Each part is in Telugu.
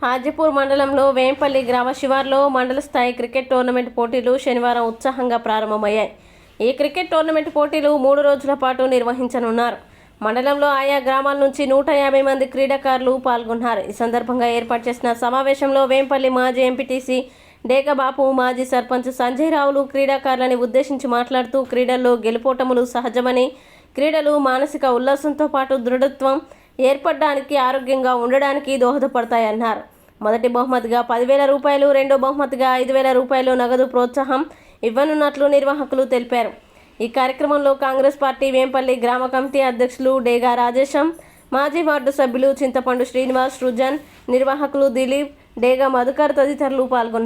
హాజీపూర్ మండలంలో వేంపల్లి గ్రామ శివార్లో మండల స్థాయి క్రికెట్ టోర్నమెంట్ పోటీలు శనివారం ఉత్సాహంగా ప్రారంభమయ్యాయి. ఈ క్రికెట్ టోర్నమెంట్ పోటీలు 3 రోజుల పాటు నిర్వహించనున్నారు. మండలంలో ఆయా గ్రామాల నుంచి 150 మంది క్రీడాకారులు పాల్గొన్నారు. ఈ సందర్భంగా ఏర్పాటు చేసిన సమావేశంలో వేంపల్లి మాజీ ఎంపీటీసీ డేగబాపు, మాజీ సర్పంచ్ సంజయ్ రావులు క్రీడాకారులని ఉద్దేశించి మాట్లాడుతూ క్రీడల్లో గెలుపోటములు సహజమని, క్రీడలు మానసిక ఉల్లాసంతో పాటు దృఢత్వం ఏర్పడడానికి, ఆరోగ్యంగా ఉండడానికి దోహదపడతాయన్నారు. మొదటి బహుమతిగా 10,000 రూపాయలు, రెండో బహుమతిగా 5,000 రూపాయలు నగదు ప్రోత్సాహం ఇవ్వనున్నట్లు నిర్వాహకులు తెలిపారు. ఈ కార్యక్రమంలో కాంగ్రెస్ పార్టీ వేంపల్లి గ్రామ కమిటీ అధ్యక్షులు డేగా రాజేశం, మాజీ వార్డు సభ్యులు చింతపండు శ్రీనివాస్, రుజన్, నిర్వాహకులు దిలీప్, డేగా మధుకర్ తదితరులు పాల్గొన్నారు.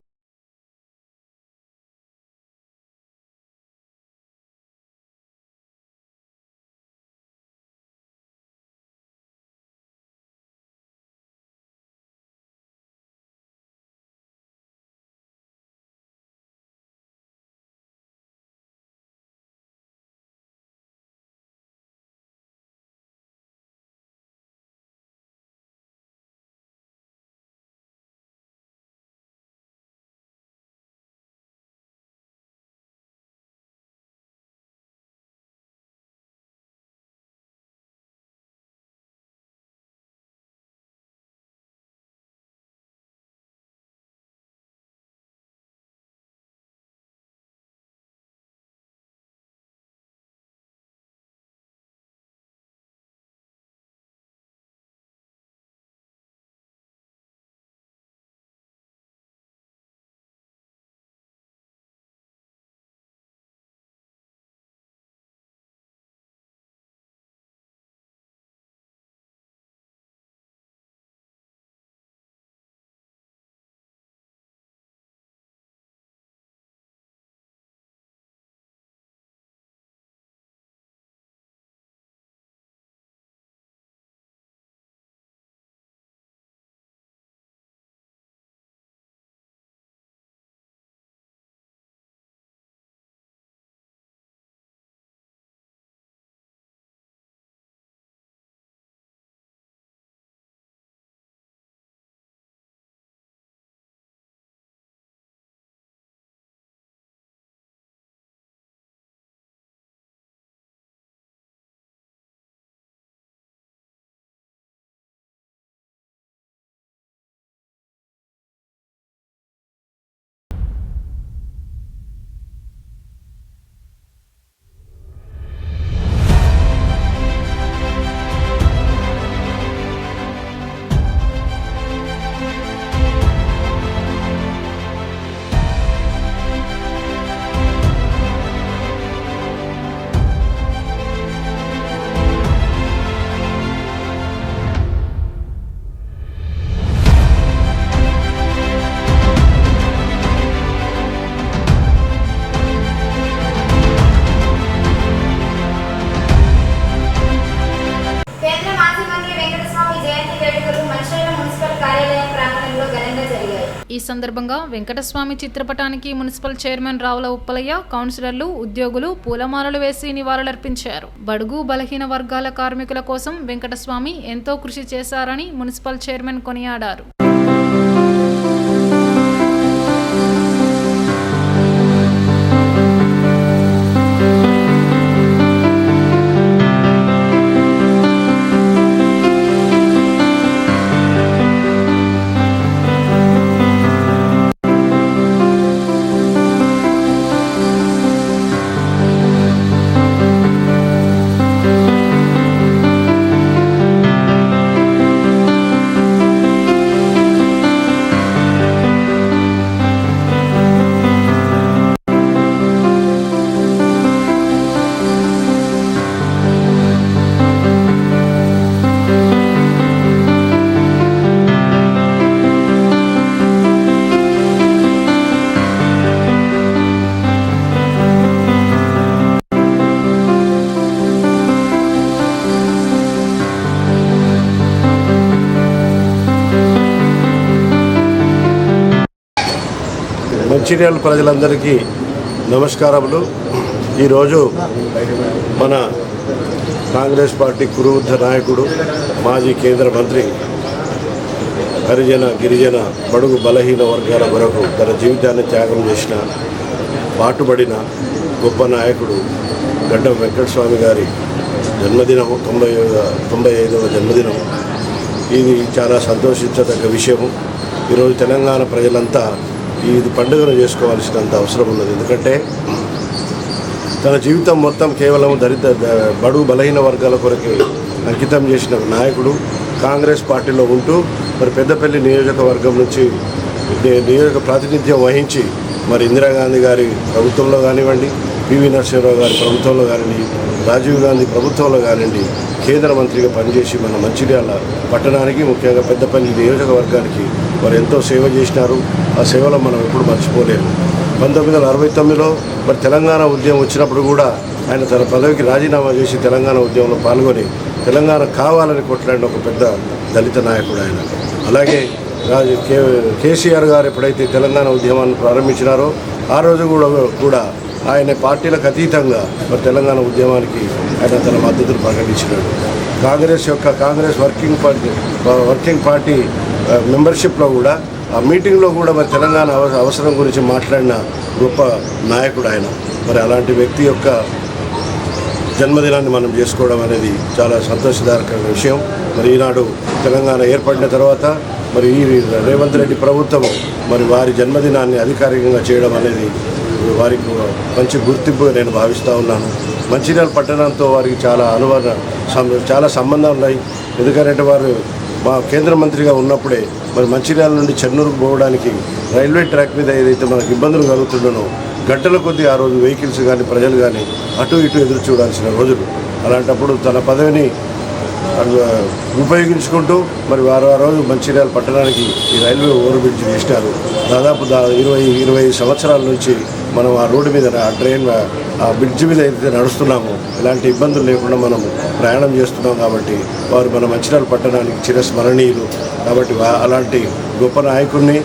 ఈ సందర్భంగా వెంకటస్వామి చిత్రపటానికి మున్సిపల్ చైర్మన్ రావుల ఉప్పలయ్య, కౌన్సిలర్లు, ఉద్యోగులు పూలమాలలు వేసి నివాళులర్పించారు. బడుగు బలహీన వర్గాల కార్మికుల కోసం వెంకటస్వామి ఎంతో కృషి చేశారని మున్సిపల్ చైర్మన్ కొనియాడారు. మంచిర్యాల ప్రజలందరికీ నమస్కారములు. ఈరోజు మన కాంగ్రెస్ పార్టీ కురువృద్ధ నాయకుడు, మాజీ కేంద్ర మంత్రి, హరిజన గిరిజన బడుగు బలహీన వర్గాల కొరకు తన జీవితాన్ని త్యాగం చేసిన పాటుపడిన గొప్ప నాయకుడు గడ్డం వెంకటస్వామి గారి జన్మదినం 95వ జన్మదినం. ఇది చాలా సంతోషించదగ్గ విషయము. ఈరోజు తెలంగాణ ప్రజలంతా ఇది పండుగను చేసుకోవాల్సినంత అవసరం ఉన్నది. ఎందుకంటే తన జీవితం మొత్తం కేవలం బడుగు బలహీన వర్గాల కొరకే అంకితం చేసిన నాయకుడు. కాంగ్రెస్ పార్టీలో ఉంటూ మరి పెద్దపల్లి నియోజకవర్గం నుంచి నియోజక ప్రాతినిధ్యం వహించి మరి ఇందిరాగాంధీ గారి ప్రభుత్వంలో కానివ్వండి, పివి నరసింహరావు గారి ప్రభుత్వంలో కానివ్వండి, రాజీవ్ గాంధీ ప్రభుత్వంలో కానివ్వండి కేంద్ర మంత్రిగా పనిచేసి మన మంచిర్యాల పట్టణానికి, ముఖ్యంగా పెద్దపల్లి నియోజకవర్గానికి మరి ఎంతో సేవ చేసినారు. ఆ సేవలో మనం ఎప్పుడు మర్చిపోలేము. 1969లో మరి తెలంగాణ ఉద్యమం వచ్చినప్పుడు కూడా ఆయన తన పదవికి రాజీనామా చేసి తెలంగాణ ఉద్యమంలో పాల్గొని తెలంగాణ కావాలని కొట్లాడిన ఒక పెద్ద దళిత నాయకుడు ఆయన. అలాగే కేసీఆర్ గారు ఎప్పుడైతే తెలంగాణ ఉద్యమాన్ని ప్రారంభించినారో ఆ రోజు కూడా ఆయన పార్టీలకు అతీతంగా మరి తెలంగాణ ఉద్యమానికి ఆయన తన మద్దతును ప్రకటించినాడు. కాంగ్రెస్ వర్కింగ్ పార్టీ మెంబర్షిప్లో కూడా ఆ మీటింగ్లో కూడా మరి తెలంగాణ అవసరం గురించి మాట్లాడిన గొప్ప నాయకుడు ఆయన. మరి అలాంటి వ్యక్తి యొక్క జన్మదినాన్ని మనం చేసుకోవడం అనేది చాలా సంతోషదాయకమైన విషయం. మరి ఈనాడు తెలంగాణ ఏర్పడిన తర్వాత మరి ఈ రేవంత్ రెడ్డి ప్రభుత్వం మరి వారి జన్మదినాన్ని అధికారికంగా చేయడం అనేది వారికి మంచి గుర్తింపుగా నేను భావిస్తూ ఉన్నాను. మంచిర్యాల పట్టణంతో వారికి చాలా సంబంధాలు ఉన్నాయి. ఎందుకంటే వారు మా కేంద్ర మంత్రిగా ఉన్నప్పుడే మరి మంచిర్యాల నుండి చెన్నూరుకు పోవడానికి రైల్వే ట్రాక్ మీద ఏదైతే మనకు ఇబ్బందులు కలుగుతుండనో గంటల కొద్దీ ఆ రోజు వెహికల్స్ కానీ ప్రజలు కానీ అటు ఇటు ఎదురు చూడాల్సిన రోజులు. అలాంటప్పుడు తన పదవిని ఉపయోగించుకుంటూ మరి వారు ఆ రోజు మంచిర్యాల పట్టణానికి ఈ రైల్వే ఓవర్ బ్రిడ్జ్ వేసినారు. దాదాపు 20 సంవత్సరాల నుంచి మనం ఆ రోడ్డు మీద ఆ బ్రిడ్జ్ మీద ఏదైతే నడుస్తున్నామో ఎలాంటి ఇబ్బందులు లేకుండా మనం ప్రయాణం చేస్తున్నాం. కాబట్టి వారు మన మంచిర్యాల పట్టణానికి చిరస్మరణీయులు. కాబట్టి అలాంటి గొప్ప నాయకుడిని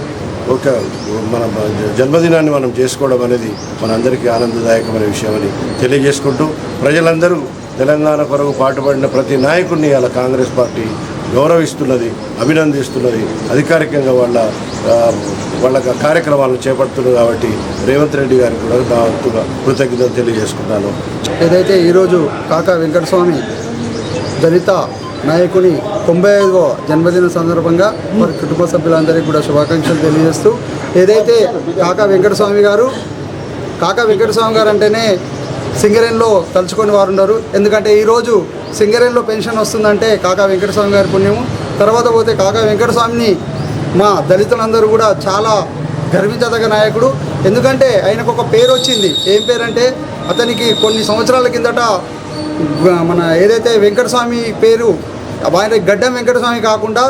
మన జన్మదినాన్ని మనం చేసుకోవడం అనేది మనందరికీ ఆనందదాయకమైన విషయమని తెలియజేసుకుంటూ ప్రజలందరూ తెలంగాణ కొరకు పాటుపడిన ప్రతి నాయకుడిని అలా కాంగ్రెస్ పార్టీ గౌరవిస్తున్నది, అభినందిస్తున్నది. అధికారికంగా వాళ్ళ కార్యక్రమాలను చేపడుతున్నారు. కాబట్టి రేవంత్ రెడ్డి గారికి కూడా నా వంతుగా కృతజ్ఞతలు తెలియజేసుకున్నాను. ఏదైతే ఈరోజు కాకా వెంకటస్వామి దళిత నాయకుని 95వ జన్మదిన సందర్భంగా వారి కుటుంబ సభ్యులందరికీ కూడా శుభాకాంక్షలు తెలియజేస్తూ, ఏదైతే కాకా వెంకటస్వామి గారు అంటేనే సింగరేణిలో తలుచుకొని వారు ఉన్నారు. ఎందుకంటే ఈరోజు సింగరేణిలో పెన్షన్ వస్తుందంటే కాకా వెంకటస్వామి గారి పుణ్యము. తర్వాత పోతే కాకా వెంకటస్వామిని మా దళితులందరూ కూడా చాలా గర్వించదగ్గ నాయకుడు. ఎందుకంటే ఆయనకు ఒక పేరు వచ్చింది. ఏం పేరంటే అతనికి కొన్ని సంవత్సరాల కిందట మన ఏదైతే వెంకటస్వామి పేరు ఆయన గడ్డం వెంకటస్వామి కాకుండా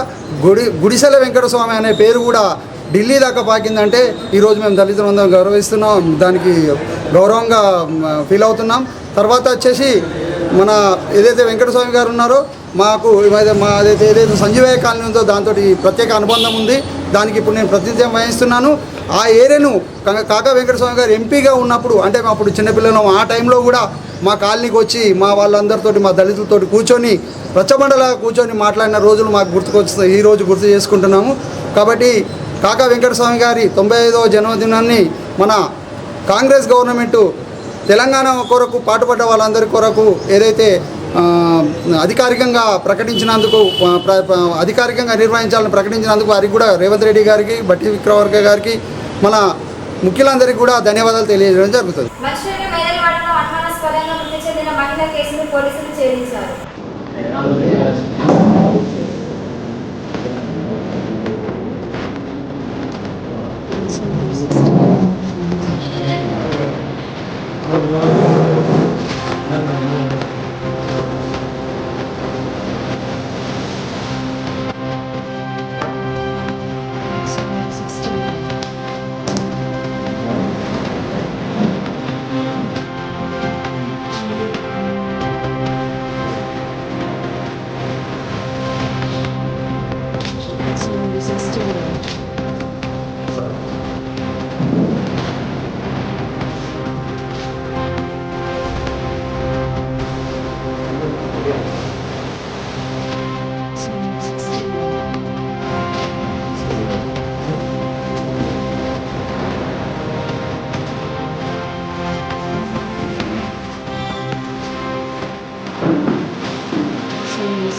గుడిసెల వెంకటస్వామి అనే పేరు కూడా ఢిల్లీ దాకా పాకిందంటే ఈరోజు మేము దళితులందరం గౌరవిస్తున్నాం, దానికి గౌరవంగా ఫీల్ అవుతున్నాం. తర్వాత వచ్చేసి మన ఏదైతే వెంకటస్వామి గారు ఉన్నారో మాకు ఏదైతే సంజీవయ్య కాలనీ ఉందో దాంతో ప్రత్యేక అనుబంధం ఉంది. దానికి ఇప్పుడు నేను ప్రాతినిధ్యం వహిస్తున్నాను. ఆ ఏరియాను కాకా వెంకటస్వామి గారు ఎంపీగా ఉన్నప్పుడు, అంటే అప్పుడు చిన్నపిల్లలు ఆ టైంలో కూడా మా కాలనీకి వచ్చి మా వాళ్ళందరితోటి మా దళితులతోటి కూర్చొని రచ్చబండలా కూర్చొని మాట్లాడిన రోజులు మాకు గుర్తుకొచ్చి ఈరోజు గుర్తు చేసుకుంటున్నాము. కాబట్టి కాకా వెంకటస్వామి గారి 95వ జన్మదినాన్ని మన కాంగ్రెస్ గవర్నమెంటు తెలంగాణ కొరకు పాటుపడ్డ వాళ్ళందరి కొరకు ఏదైతే అధికారికంగా ప్రకటించినందుకు అధికారికంగా నిర్వహించాలని ప్రకటించినందుకు వారికి కూడా రేవంత్ రెడ్డి గారికి, బట్టి విక్రమార్క గారికి, మన ముఖ్యులందరికీ కూడా ధన్యవాదాలు తెలియజేయడం జరుగుతుంది. పోలీసులు ఛేదించారు.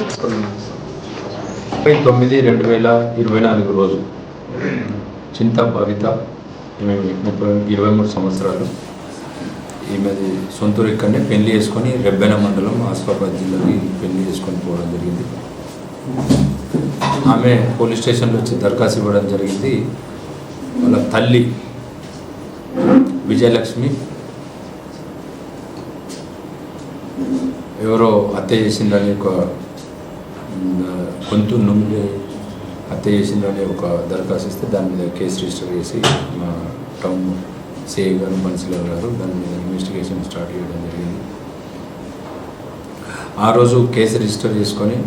9/2024 రోజు చింత భవిత 23 సంవత్సరాలు. ఈమెది సొంతూరు ఇక్కడనే పెళ్లి చేసుకొని రెబ్బెన మండలం ఆసిఫాబాద్ జిల్లాకి పెళ్లి చేసుకొని పోవడం జరిగింది. ఆమె పోలీస్ స్టేషన్లో వచ్చి దరఖాస్తు ఇవ్వడం జరిగింది. వాళ్ళ తల్లి విజయలక్ష్మి ఎవరో హత్య చేసిందని ఒక గొంతు నుండి హత్య చేసిందని ఒక దరఖాస్తు ఇస్తే దాని మీద కేసు రిజిస్టర్ చేసి మా టౌన్ సిఐ గారు బన్సిలాల్ గారు దాని మీద ఇన్వెస్టిగేషన్ స్టార్ట్ చేయడం జరిగింది. ఆ రోజు కేసు రిజిస్టర్ చేసుకొని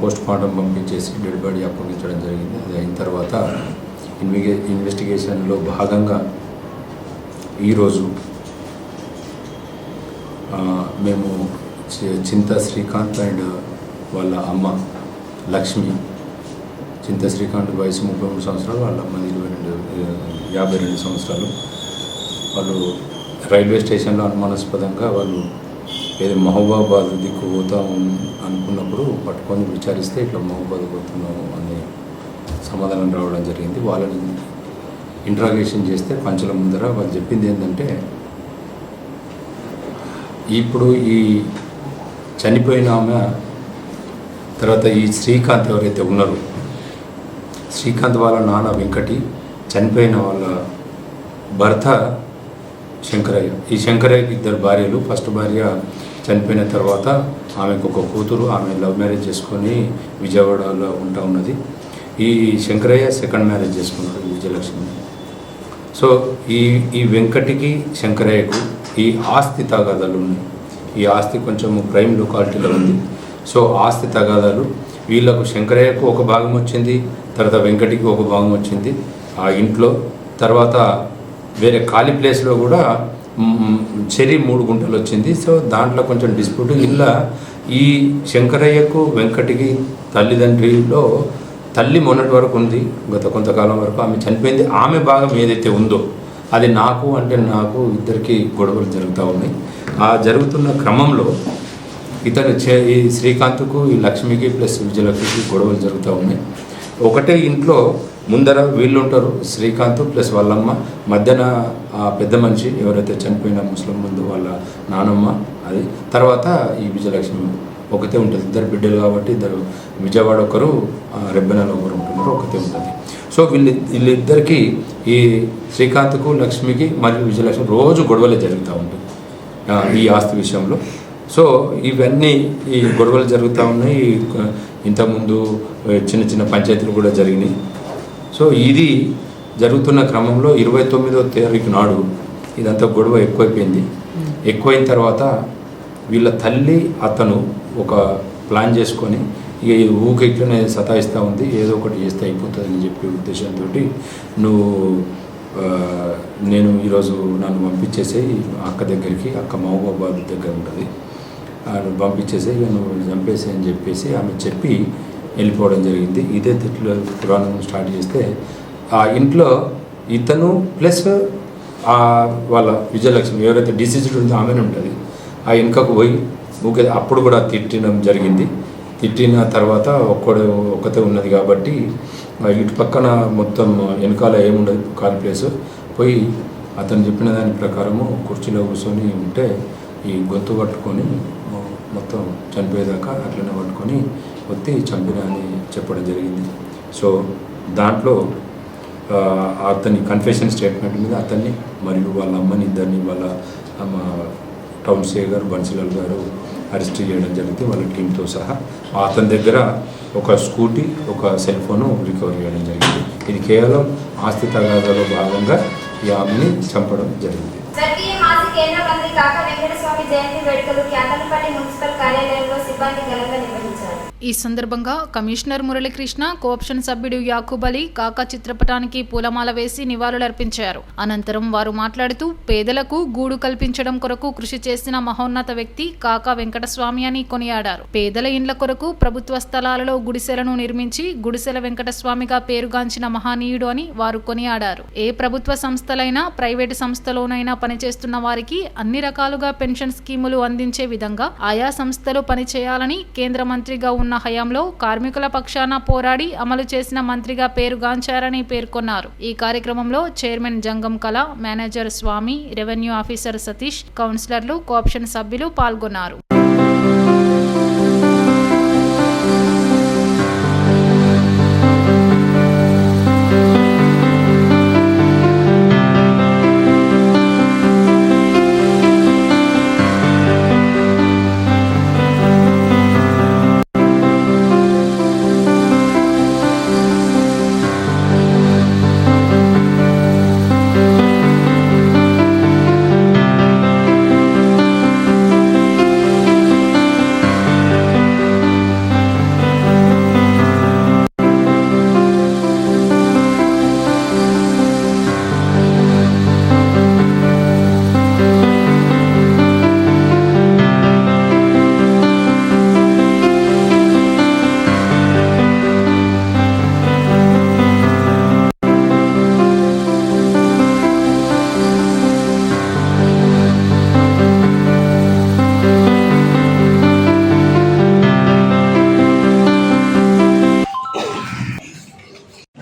పోస్ట్ మార్టం పంపించేసి డెడ్ బాడీ అప్పగించడం జరిగింది. అది అయిన తర్వాత ఇన్వెస్టిగేషన్లో భాగంగా ఈరోజు మేము చింత శ్రీకాంత్ అండ్ వాళ్ళ అమ్మ లక్ష్మి, చింత శ్రీకాంత్ వయసు 33 సంవత్సరాలు, వాళ్ళ అమ్మ 52 సంవత్సరాలు. వాళ్ళు రైల్వే స్టేషన్లో అనుమానాస్పదంగా వాళ్ళు ఏదో మహబూబాబాద్ దిక్కు పోతాం అనుకున్నప్పుడు పట్టుకొని విచారిస్తే ఇట్లా మహబూబాబాద్ పోతున్నాము అనే సమాధానం రావడం జరిగింది. వాళ్ళని ఇంట్రాగేషన్ చేస్తే పంచుల ముందర వాళ్ళు చెప్పింది ఏంటంటే, ఇప్పుడు ఈ చనిపోయిన ఆమె తర్వాత ఈ శ్రీకాంత్ ఎవరైతే ఉన్నారో, శ్రీకాంత్ వాళ్ళ నాన్న వెంకటి, చనిపోయిన వాళ్ళ భర్త శంకరయ్య. ఈ శంకరయ్యకి 2 భార్యలు. ఫస్ట్ భార్య చనిపోయిన తర్వాత ఆమెకు ఒక కూతురు, ఆమె లవ్ మ్యారేజ్ చేసుకొని విజయవాడలో ఉంటా ఉన్నది. ఈ శంకరయ్య సెకండ్ మ్యారేజ్ చేసుకున్నాడు విజయలక్ష్మి. సో ఈ వెంకటికి శంకరయ్యకు ఈ ఆస్తి తగాదాలు ఉన్నాయి. ఈ ఆస్తి కొంచెం ప్రైమ్ లొకాలిటీలో ఉంది. సో ఆస్తి తగాదాలు వీళ్ళకు శంకరయ్యకు ఒక భాగం వచ్చింది, తర్వాత వెంకటికి ఒక భాగం వచ్చింది ఆ ఇంట్లో. తర్వాత వేరే ఖాళీ ప్లేస్లో కూడా చెరి 3 గుంటలు వచ్చింది. సో దాంట్లో కొంచెం డిస్ప్యూట్. ఇలా ఈ శంకరయ్యకు వెంకటికి తల్లిదండ్రిలో తల్లి మొన్నటి వరకు ఉంది, గత కొంతకాలం వరకు ఆమె చనిపోయింది. ఆమె భాగం ఏదైతే ఉందో అది నాకు ఇద్దరికి గొడవలు జరుగుతూ ఉన్నాయి. ఆ జరుగుతున్న క్రమంలో ఈ శ్రీకాంత్కు, ఈ లక్ష్మికి ప్లస్ విజయలక్ష్మికి గొడవలు జరుగుతూ ఉన్నాయి. ఒకటే ఇంట్లో ముందర వీళ్ళు ఉంటారు, శ్రీకాంత్ ప్లస్ వాళ్ళమ్మ, మధ్యన ఆ పెద్ద మనిషి ఎవరైతే చనిపోయిన ముస్లిం ముందు వాళ్ళ నానమ్మ, అది తర్వాత ఈ విజయలక్ష్మి ఒకతే ఉంటుంది. 2 బిడ్డలు కాబట్టి 2 విజయవాడ ఒకరు, రెబ్బెనలో ఒకరు ఉంటున్నారు, ఒకతే ఉంటుంది. సో వీళ్ళిద్దరికీ ఈ శ్రీకాంత్కు, లక్ష్మికి మరియు విజయలక్ష్మి రోజు గొడవలే జరుగుతూ ఉంటుంది ఈ ఆస్తి విషయంలో. సో ఇవన్నీ ఈ గొడవలు జరుగుతూ ఉన్నాయి. ఇంతకుముందు చిన్న పంచాయతీలు కూడా జరిగినాయి. సో ఇది జరుగుతున్న క్రమంలో 29వ తారీఖు నాడు ఇదంతా గొడవ ఎక్కువైపోయింది. ఎక్కువైన తర్వాత వీళ్ళ తల్లి అతను ఒక ప్లాన్ చేసుకొని ఇక ఊరికి ఇట్లనే సతాయిస్తూ ఉంది, ఏదో ఒకటి చేస్తే అయిపోతుందని చెప్పే ఉద్దేశంతో నేను ఈరోజు నన్ను పంపించేసి అక్క దగ్గరికి, అక్క మహబూబాబాద్ దగ్గర ఉంటుంది, పంపించేసి ఇక నువ్వు చంపేసి అని చెప్పేసి ఆమె చెప్పి వెళ్ళిపోవడం జరిగింది. ఇదే తిట్లు పురాణం స్టార్ట్ చేస్తే ఆ ఇంట్లో ఇతను ప్లస్ వాళ్ళ విజయలక్ష్మి ఎవరైతే డిసీజ్డ్ ఉందో ఆమెనే ఉంటుంది. ఆ వెనుకకు పోయి అప్పుడు కూడా తిట్టడం జరిగింది. తిట్టిన తర్వాత ఒక్కతే ఉన్నది కాబట్టి ఇటు పక్కన మొత్తం వెనకాల ఏముండదు ఖాళీ ప్లేస్, పోయి అతను చెప్పిన దాని ప్రకారము కుర్చీలో కూర్చొని ఉంటే ఈ గొంతు పట్టుకొని మొత్తం చనిపోయేదాకా అట్లనే పట్టుకొని వచ్చి చంపిన అని చెప్పడం జరిగింది. సో దాంట్లో అతని కన్ఫెషన్ స్టేట్మెంట్ మీద అతన్ని మరియు వాళ్ళ అమ్మని ఇద్దరిని వాళ్ళ అమ్మ టౌన్ సిఐ గారు బన్సిలాల్ గారు అరెస్ట్ చేయడం జరిగింది వాళ్ళ టీంతో సహా. అతని దగ్గర ఒక స్కూటీ, ఒక సెల్ ఫోను రికవర్ చేయడం జరిగింది. ఇది కేవలం ఆస్తి తగాదాలో భాగంగా ఈ ఆమెని చంపడం జరిగింది. స్వర్గీయ మాజీ కేంద్ర మంత్రి కాకా వెంకటస్వామి జయంతి వేడుకలు క్యాతనపల్లి మున్సిపల్ కార్యాలయంలో సిబ్బంది ఘనంగా నిర్వహించారు. ఈ సందర్భంగా కమిషనర్ మురళీకృష్ణ, కోఆప్షన్ సభ్యుడు యాకూబ్ అలీ కాకా చిత్రపటానికి పూలమాల వేసి నివాళులర్పించారు. అనంతరం వారు మాట్లాడుతూ పేదలకు గూడు కల్పించడం కొరకు కృషి చేసిన మహోన్నత వ్యక్తి కాకా వెంకటస్వామి అని కొనియాడారు. పేదల ఇండ్ల కొరకు ప్రభుత్వ స్థలాలలో గుడిసెలను నిర్మించి గుడిసెల వెంకటస్వామిగా పేరుగాంచిన మహనీయుడు అని వారు కొనియాడారు. ఏ ప్రభుత్వ సంస్థలైనా ప్రైవేటు సంస్థలోనైనా పనిచేస్తున్న వారికి అన్ని రకాలుగా పెన్షన్ స్కీములు అందించే విధంగా ఆయా సంస్థలు పనిచేయాలని కేంద్ర మంత్రిగా ఉన్న హయాంలో కార్మికుల పక్షాన పోరాడి అమలు చేసిన మంత్రిగా పేరుగాంచారని పేర్కొన్నారు. ఈ కార్యక్రమంలో చైర్మన్ జంగం కళ, మేనేజర్ స్వామి, రెవెన్యూ ఆఫీసర్ సతీష్, కౌన్సిలర్లు, కోఆప్షన్ సభ్యులు పాల్గొన్నారు.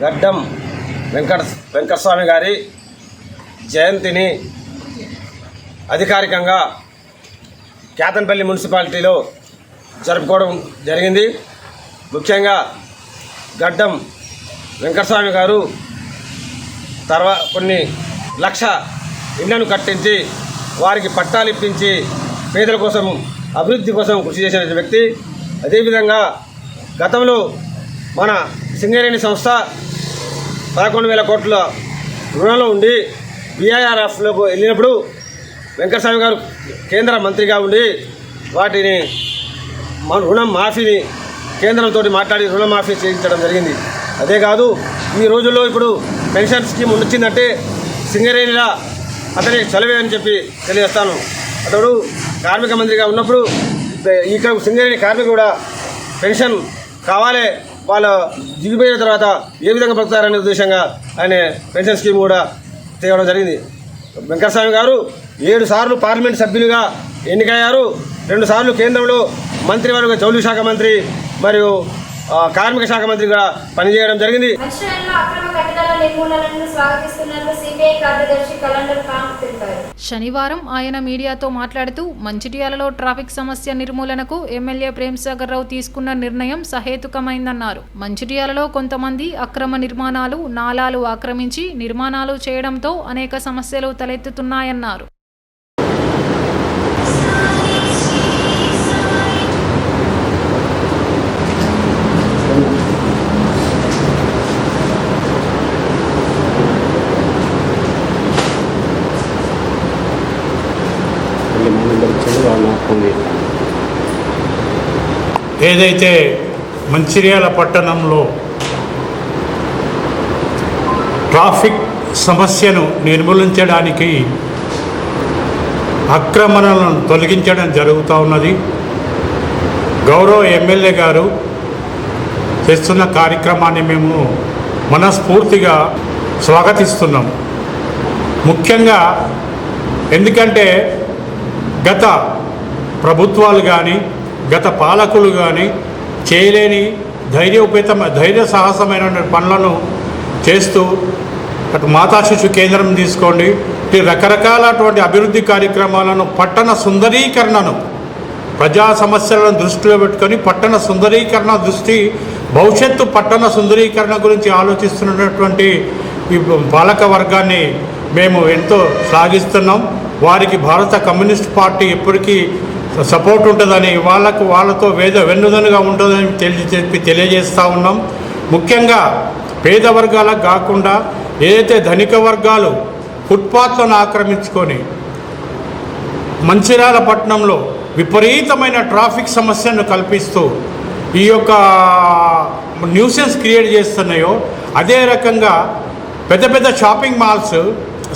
గడ్డం వెంకటస్వామి గారి జయంతిని అధికారికంగా కేతన్పల్లి మున్సిపాలిటీలో జరుపుకోవడం జరిగింది. ముఖ్యంగా గడ్డం వెంకటస్వామి గారు కొన్ని లక్ష ఇళ్లను కట్టించి వారికి పట్టాలు ఇప్పించి పేదల కోసం అభివృద్ధి కోసం కృషి చేసిన వ్యక్తి. అదేవిధంగా గతంలో మన సింగరేణి సంస్థ 11,000 కోట్ల రుణంలో ఉండి BIRFలో వెళ్ళినప్పుడు వెంకటస్వామి గారు కేంద్ర మంత్రిగా ఉండి వాటిని రుణం మాఫీని కేంద్రంతో మాట్లాడి రుణమాఫీ చేయించడం జరిగింది. అదే కాదు, ఈ రోజుల్లో ఇప్పుడు పెన్షన్ స్కీమ్ వచ్చిందంటే సింగరేణిలా అతని చలవే అని చెప్పి తెలియజేస్తాను. అతడు కార్మిక మంత్రిగా ఉన్నప్పుడు ఇక్కడ సింగరేణి కార్మికులు కూడా పెన్షన్ కావాలి, వాళ్ళు దిగిపోయిన తర్వాత ఏ విధంగా బతుకుతారనే ఉద్దేశంగా ఆయన పెన్షన్ స్కీమ్ కూడా తేవడం జరిగింది. వెంకటస్వామి గారు 7 సార్లు పార్లమెంట్ సభ్యులుగా ఎన్నికయ్యారు. 2 సార్లు కేంద్రంలో మంత్రివర్గ జౌళి శాఖ మంత్రి మరియు కార్మిక శాఖ మంత్రిగా పనిచేయడం జరిగింది. శనివారం ఆయన మీడియాతో మాట్లాడుతూ మంచిర్యాలలో ట్రాఫిక్ సమస్య నిర్మూలనకు ఎమ్మెల్యే ప్రేమ్సాగర్ రావు తీసుకున్న నిర్ణయం సహేతుకమైందన్నారు. మంచిర్యాలలో కొంతమంది అక్రమ నిర్మాణాలు, నాలాలు ఆక్రమించి నిర్మాణాలు చేయడంతో అనేక సమస్యలు తలెత్తుతున్నాయన్నారు. ఏదైతే మంచిర్యాల పట్టణంలో ట్రాఫిక్ సమస్యను నిర్మూలించడానికి అక్రమణలను తొలగించడం జరుగుతూ ఉన్నది. గౌరవ ఎమ్మెల్యే గారు చేస్తున్న కార్యక్రమాన్ని మేము మనస్ఫూర్తిగా స్వాగతిస్తున్నాం. ముఖ్యంగా ఎందుకంటే గత ప్రభుత్వాలు కానీ గత పాలకులు కానీ చేయలేని ధైర్య సాహసమైన పనులను చేస్తూ అటు మాతా శిశు కేంద్రం తీసుకోండి, ఇటు రకరకాలటువంటి అభివృద్ధి కార్యక్రమాలను, పట్టణ సుందరీకరణను, ప్రజా సమస్యలను దృష్టిలో పెట్టుకొని పట్టణ సుందరీకరణ భవిష్యత్తు పట్టణ సుందరీకరణ గురించి ఆలోచిస్తున్నటువంటి ఈ పాలక వర్గాన్ని మేము ఎంతో శ్లాఘిస్తున్నాం. వారికి భారత కమ్యూనిస్ట్ పార్టీ ఎప్పటికీ సపోర్ట్ ఉంటుందని, వాళ్ళతో వెన్నుదన్నుగా ఉంటుందని తెలియజేస్తూ ఉన్నాం. ముఖ్యంగా పేద వర్గాలకు కాకుండా ఏదైతే ధనిక వర్గాలు ఫుట్పాత్లను ఆక్రమించుకొని మంచిర్యాల పట్టణంలో విపరీతమైన ట్రాఫిక్ సమస్యను కల్పిస్తూ ఈ యొక్క న్యూసెన్స్ క్రియేట్ చేస్తున్నాయో, అదే రకంగా పెద్ద పెద్ద షాపింగ్ మాల్స్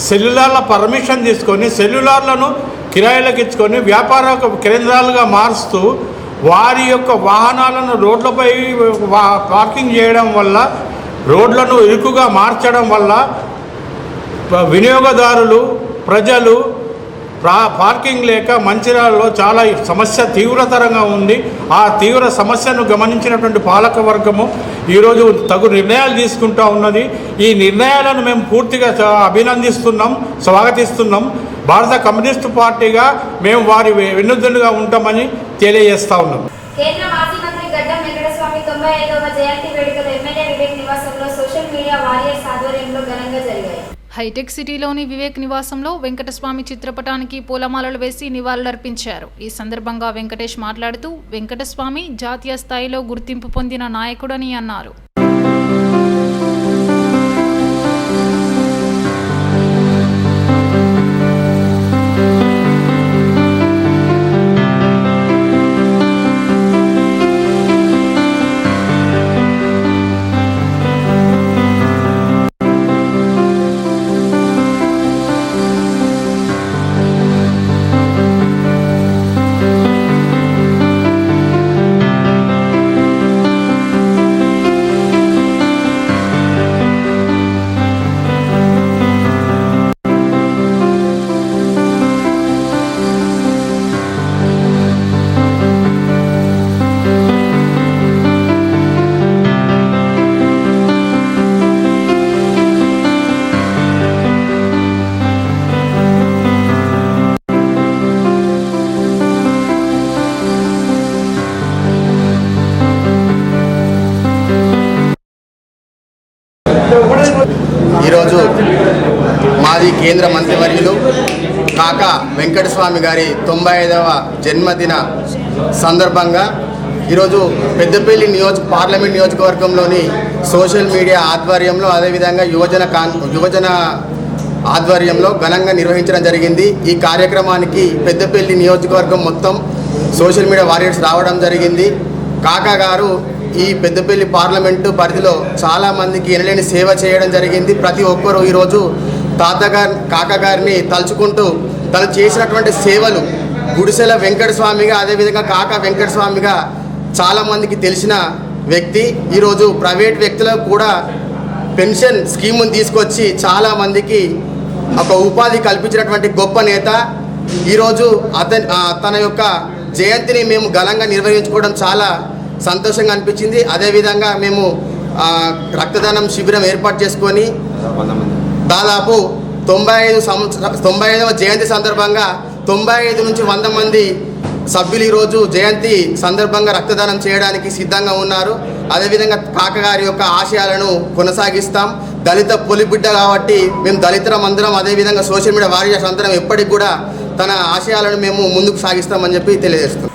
సెల్యులార్ల పర్మిషన్ తీసుకొని సెల్యులార్లను కిరాయిలకు ఇచ్చుకొని వ్యాపార కేంద్రాలుగా మారుస్తూ వారి యొక్క వాహనాలను రోడ్లపై పార్కింగ్ చేయడం వల్ల, రోడ్లను ఇరుకుగా మార్చడం వల్ల వినియోగదారులు ప్రజలు పార్కింగ్ లేక మంచిర్యాలలో చాలా సమస్య తీవ్రతరంగా ఉంది. ఆ తీవ్ర సమస్యను గమనించినటువంటి పాలక వర్గము ఈరోజు తగు నిర్ణయాలు తీసుకుంటూ ఉన్నది. ఈ నిర్ణయాలను మేము పూర్తిగా అభినందిస్తున్నాం, స్వాగతిస్తున్నాం. భారత కమ్యూనిస్టు పార్టీగా మేము వారి వెన్నుదన్నుగా ఉంటామని తెలియజేస్తా ఉన్నాం. కేంద్ర మాజీ మంత్రి గడ్డం వెంకటస్వామి 95వ జయంతి వేడుకలు ఎమ్మెల్యే వివేక్ నివాసంలో సోషల్ మీడియా వారియర్స్ ఆధ్వర్యంలో ఘనంగా జరిగాయి. హైటెక్ సిటీలోని వివేక్ నివాసంలో వెంకటస్వామి చిత్రపటానికి పూలమాలలు వేసి నివాళులర్పించారు. ఈ సందర్భంగా వెంకటేష్ మాట్లాడుతూ వెంకటస్వామి జాతీయ స్థాయిలో గుర్తింపు పొందిన నాయకుడని అన్నారు. ఈరోజు మాజీ కేంద్ర మంత్రివర్యులు కాకా వెంకటస్వామి గారి 95వ జన్మదిన సందర్భంగా ఈరోజు పెద్దపల్లి పార్లమెంట్ నియోజకవర్గంలోని సోషల్ మీడియా ఆధ్వర్యంలో అదేవిధంగా యువజన ఆధ్వర్యంలో ఘనంగా నిర్వహించడం జరిగింది. ఈ కార్యక్రమానికి పెద్దపల్లి నియోజకవర్గం మొత్తం సోషల్ మీడియా వారియర్స్ రావడం జరిగింది. కాకా గారు ఈ పెద్దపల్లి పార్లమెంటు పరిధిలో చాలామందికి ఎనలేని సేవ చేయడం జరిగింది. ప్రతి ఒక్కరూ ఈరోజు కాకా గారిని తలుచుకుంటూ తను చేసినటువంటి సేవలు గుడిసెల వెంకటస్వామిగా అదేవిధంగా కాకా వెంకటస్వామిగా చాలామందికి తెలిసిన వ్యక్తి. ఈరోజు ప్రైవేట్ వ్యక్తులకు కూడా పెన్షన్ స్కీమును తీసుకొచ్చి చాలామందికి ఒక ఉపాధి కల్పించినటువంటి గొప్ప నేత. ఈరోజు తన యొక్క జయంతిని మేము ఘనంగా నిర్వహించుకోవడం చాలా సంతోషంగా అనిపించింది. అదేవిధంగా మేము రక్తదానం శిబిరం ఏర్పాటు చేసుకొని దాదాపు 95వ జయంతి సందర్భంగా 95 నుంచి 100 మంది సభ్యులు ఈరోజు జయంతి సందర్భంగా రక్తదానం చేయడానికి సిద్ధంగా ఉన్నారు. అదేవిధంగా కాకా గారి యొక్క ఆశయాలను కొనసాగిస్తాం. దళిత పొలిబిడ్డ కాబట్టి మేము దళితులం అందరం, అదేవిధంగా సోషల్ మీడియా వారియర్స్ అందరం ఎప్పటికి కూడా తన ఆశయాలను మేము ముందుకు సాగిస్తామని చెప్పి తెలియజేస్తాం.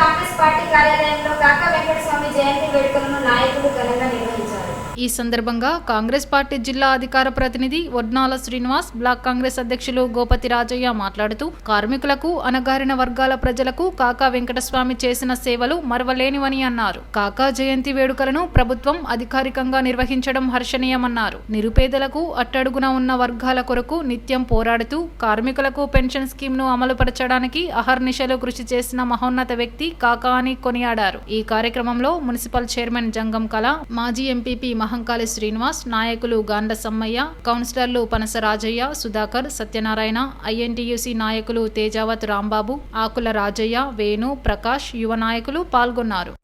కాంగ్రెస్ పార్టీ కార్యాలయంలో కాకా వెంకటస్వామి జయంతి వేడుకలను నాయకులు ఘనంగా నిర్వహించారు. ఈ సందర్భంగా కాంగ్రెస్ పార్టీ జిల్లా అధికార ప్రతినిధి వడ్నాల శ్రీనివాస్, బ్లాక్ కాంగ్రెస్ అధ్యక్షులు గోపతి రాజయ్య మాట్లాడుతూ కార్మికులకు, అణగారిన వర్గాల ప్రజలకు కాకా వెంకటస్వామి చేసిన సేవలు మరవలేనివని అన్నారు. కాకా జయంతి వేడుకలను ప్రభుత్వం అధికారికంగా నిర్వహించడం హర్షణీయమన్నారు. నిరుపేదలకు, అట్టడుగున ఉన్న వర్గాల కొరకు నిత్యం పోరాడుతూ కార్మికులకు పెన్షన్ స్కీమ్ను అమలుపరచడానికి అహర్నిశలు కృషి చేసిన మహోన్నత వ్యక్తి కాకా అని కొనియాడారు. ఈ కార్యక్రమంలో మున్సిపల్ చైర్మన్ జంగం కళ, మాజీ ఎంపీపీ మహంకాళి శ్రీనివాస్, నాయకులు గాండ్ల సమ్మయ్య, కౌన్సిలర్లు పనస రాజయ్య, సుధాకర్, సత్యనారాయణ, ఐఎన్టీయూసీ నాయకులు తేజావత్ రాంబాబు, ఆకుల రాజయ్య, వేణు, ప్రకాష్, యువ నాయకులు పాల్గొన్నారు.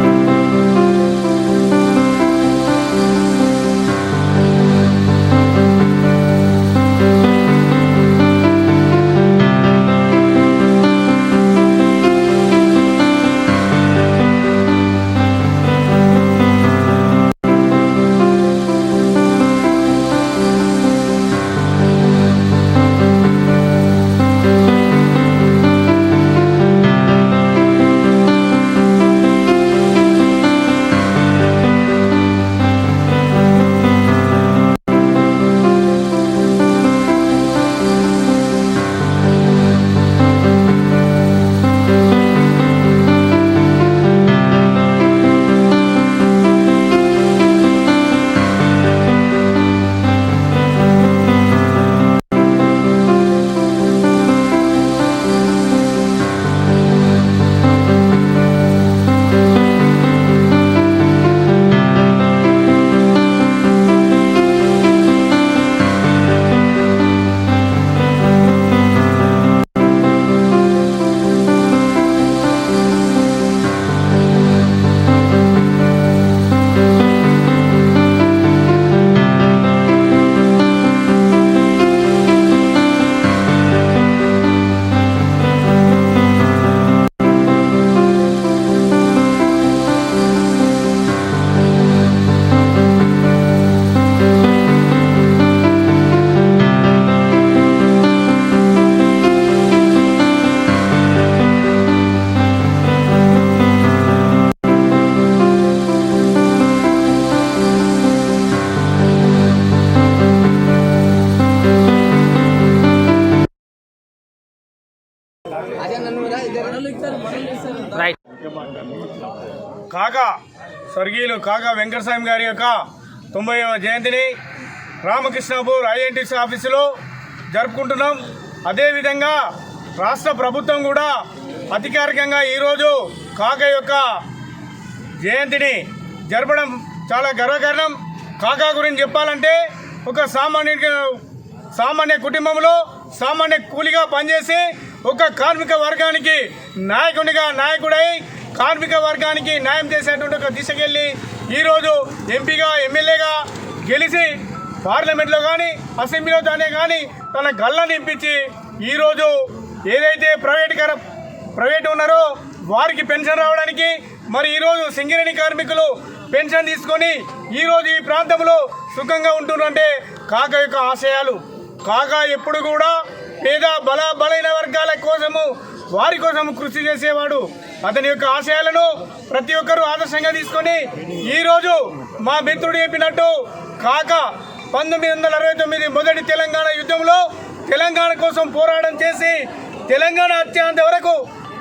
కాకా స్వర్గీయులు కాకా వెంకటస్వామి గారి యొక్క 90వ జయంతిని రామకృష్ణాపూర్ ఐఎన్టీసీ ఆఫీసులో జరుపుకుంటున్నాం. అదేవిధంగా రాష్ట్ర ప్రభుత్వం కూడా అధికారికంగా ఈరోజు కాకా యొక్క జయంతిని జరపడం చాలా గర్వకారణం. కాకా గురించి చెప్పాలంటే ఒక సామాన్య కుటుంబంలో సామాన్య కూలిగా పనిచేసి ఒక కార్మిక వర్గానికి నాయకుడై కార్మిక వర్గానికి న్యాయం చేసేటువంటి ఒక దిశకెళ్ళి ఈరోజు ఎంపీగా ఎమ్మెల్యేగా గెలిచి పార్లమెంట్లో కానీ అసెంబ్లీలో కానీ తన గల్లని ఇప్పించి ఈరోజు ఏదైతే ప్రైవేట్ ఉన్నారో వారికి పెన్షన్ రావడానికి మరి ఈరోజు సింగరేణి కార్మికులు పెన్షన్ తీసుకొని ఈరోజు ఈ ప్రాంతంలో సుఖంగా ఉంటున్నారంటే కాకా యొక్క ఆశయాలు. కాకా ఎప్పుడు కూడా పేద బలైన వర్గాల కోసము వారి కోసం కృషి చేసేవాడు. అతని యొక్క ఆశయాలను ప్రతి ఒక్కరూ ఆదర్శంగా తీసుకొని ఈరోజు మా మిత్రుడు చెప్పినట్టు కాకా 1969 మొదటి తెలంగాణ యుద్ధంలో తెలంగాణ కోసం పోరాటం చేసి తెలంగాణ వచ్చేంత వరకు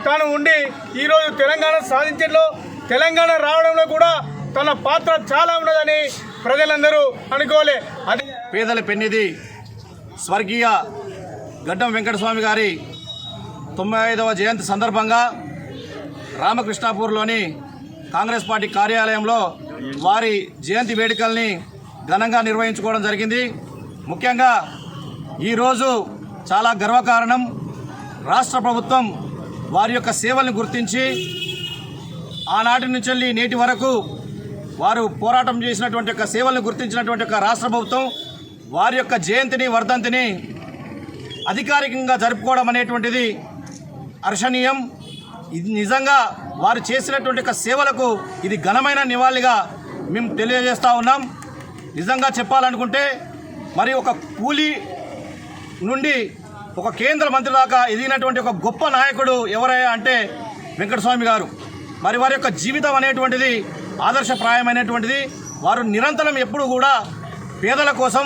తాను ఉండి ఈరోజు తెలంగాణ సాధించడంలో తెలంగాణ రావడంలో కూడా తన పాత్ర చాలా ఉన్నదని ప్రజలందరూ అనుకోలే. అది పేదల పెన్నిధి స్వర్గీయ గడ్డం వెంకటస్వామి గారి 95వ జయంతి సందర్భంగా రామకృష్ణాపూర్లోని కాంగ్రెస్ పార్టీ కార్యాలయంలో వారి జయంతి వేడుకల్ని ఘనంగా నిర్వహించుకోవడం జరిగింది. ముఖ్యంగా ఈరోజు చాలా గర్వకారణం. రాష్ట్ర ప్రభుత్వం వారి యొక్క సేవలను గుర్తించి ఆనాటి నుంచి నేటి వరకు వారు పోరాటం చేసినటువంటి యొక్క సేవలను గుర్తించినటువంటి యొక్క రాష్ట్ర ప్రభుత్వం వారి యొక్క జయంతిని వర్ధంతిని అధికారికంగా జరుపుకోవడం అనేటువంటిది హర్షణీయం. ఇది నిజంగా వారు చేసినటువంటి యొక్క సేవలకు ఇది ఘనమైన నివాళిగా మేము తెలియజేస్తూ ఉన్నాం. నిజంగా చెప్పాలనుకుంటే మరి ఒక కూలీ నుండి ఒక కేంద్ర మంత్రి దాకా ఎదిగినటువంటి ఒక గొప్ప నాయకుడు ఎవరయ్యా అంటే వెంకటస్వామి గారు. మరి వారి యొక్క జీవితం అనేటువంటిది ఆదర్శప్రాయమైనటువంటిది. వారు నిరంతరం ఎప్పుడు కూడా పేదల కోసం,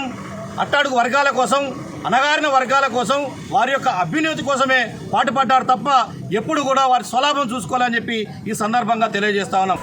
అట్టడుగు వర్గాల కోసం, అణగారిన వర్గాల కోసం, వారి యొక్క అభ్యున్నతి కోసమే పాటుపడ్డారు తప్ప ఎప్పుడు కూడా వారి స్వలాభం చూసుకోవాలని చెప్పి ఈ సందర్భంగా తెలియజేస్తా ఉన్నాం.